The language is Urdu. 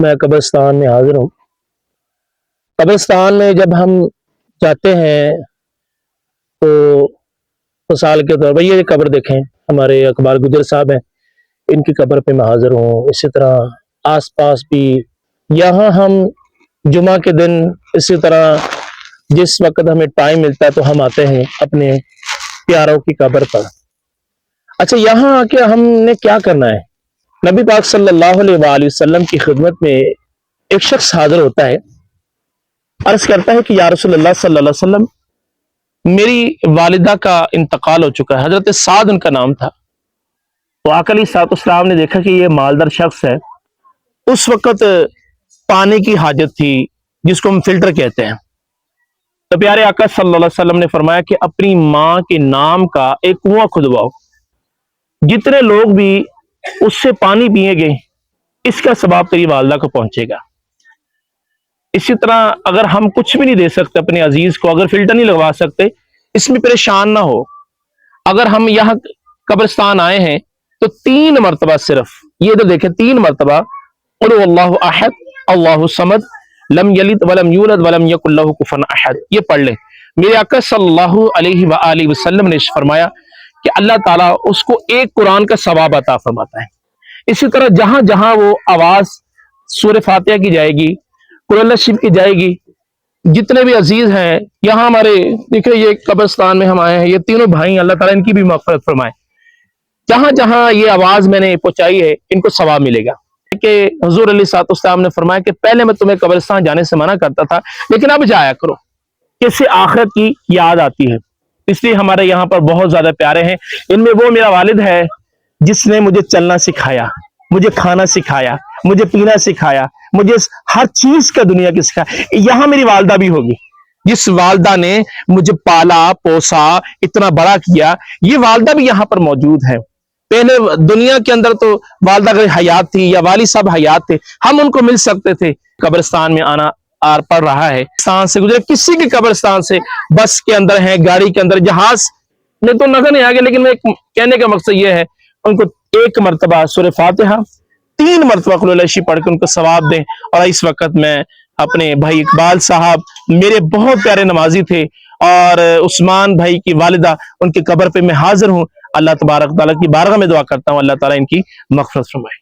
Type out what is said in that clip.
میں قبرستان میں حاضر ہوں۔ قبرستان میں جب ہم جاتے ہیں تو مثال کے طور پر یہ قبر دیکھیں، ہمارے اقبال گجر صاحب ہیں، ان کی قبر پہ میں حاضر ہوں۔ اسی طرح آس پاس بھی یہاں ہم جمعہ کے دن اسی طرح جس وقت ہمیں ٹائم ملتا ہے تو ہم آتے ہیں اپنے پیاروں کی قبر پر۔ اچھا، یہاں آ کے ہم نے کیا کرنا ہے؟ نبی پاک صلی اللہ علیہ وآلہ وسلم کی خدمت میں ایک شخص حاضر ہوتا ہے، عرض کرتا ہے کہ یا رسول اللہ صلی اللہ علیہ وسلم، میری والدہ کا انتقال ہو چکا ہے۔ حضرت سعد ان کا نام تھا۔ تو آقا علیہ الصلوۃ والسلام نے دیکھا کہ یہ مالدار شخص ہے۔ اس وقت پانی کی حاجت تھی جس کو ہم فلٹر کہتے ہیں۔ تو پیارے آقا صلی اللہ علیہ وسلم نے فرمایا کہ اپنی ماں کے نام کا ایک کنواں کھدواؤ، جتنے لوگ بھی اس سے پانی پیئیں گے اس کا ثواب تیری والدہ کو پہنچے گا۔ اسی طرح اگر ہم کچھ بھی نہیں دے سکتے اپنے عزیز کو، اگر فلٹر نہیں لگوا سکتے، اس میں پریشان نہ ہو۔ اگر ہم یہاں قبرستان آئے ہیں تو 3 مرتبہ صرف یہ ادھر دیکھیں، 3 مرتبہ قل هو اللہ احد اللہ الصمد لم یلد ولم یولد ولم یکن لہ کفوا احد، یہ پڑھ لیں۔ میرے آقا صلی اللہ علیہ وآلہ وسلم نے فرمایا کہ اللہ تعالیٰ اس کو ایک قرآن کا ثواب عطا فرماتا ہے۔ اسی طرح جہاں جہاں وہ آواز سورہ فاتحہ کی جائے گی، قرآن اللہ شریف کی جائے گی، جتنے بھی عزیز ہیں یہاں ہمارے دیکھیں، یہ قبرستان میں ہم آئے ہیں، یہ تینوں بھائی، اللہ تعالیٰ ان کی بھی مغفرت فرمائے۔ جہاں جہاں یہ آواز میں نے پہنچائی ہے ان کو ثواب ملے گا۔ کہ حضور علیہ الصلوۃ والسلام نے فرمایا کہ پہلے میں تمہیں قبرستان جانے سے منع کرتا تھا، لیکن اب جایا کرو، اس سے آخرت کی یاد آتی ہے۔ اس لیے ہمارے یہاں پر بہت زیادہ پیارے ہیں۔ ان میں وہ میرا والد ہے جس نے مجھے چلنا سکھایا، مجھے کھانا سکھایا، مجھے پینا سکھایا، مجھے ہر چیز کا دنیا کی سکھایا۔ یہاں میری والدہ بھی ہوگی، جس والدہ نے مجھے پالا پوسا اتنا بڑا کیا، یہ والدہ بھی یہاں پر موجود ہے۔ پہلے دنیا کے اندر تو والدہ کی حیات تھی یا والد صاحب حیات تھے، ہم ان کو مل سکتے تھے۔ قبرستان میں آنا آر پڑ رہا ہے، قبرستان سے گزرے، کسی کے قبرستان سے، بس کے اندر ہے، گاڑی کے اندر، جہاز میں تو نظر نہیں آگے، لیکن میں کہنے کا مقصد یہ ہے ان کو 1 مرتبہ سورہ فاتحہ، 3 مرتبہ قل اللہ شریف پڑھ کے ان کو ثواب دیں۔ اور اس وقت میں اپنے بھائی اقبال صاحب میرے بہت پیارے نمازی تھے، اور عثمان بھائی کی والدہ ان کی قبر پہ میں حاضر ہوں۔ اللہ تبارک تعالیٰ کی بارگاہ میں دعا کرتا ہوں اللہ تعالیٰ ان کی مغفرت فرمائے۔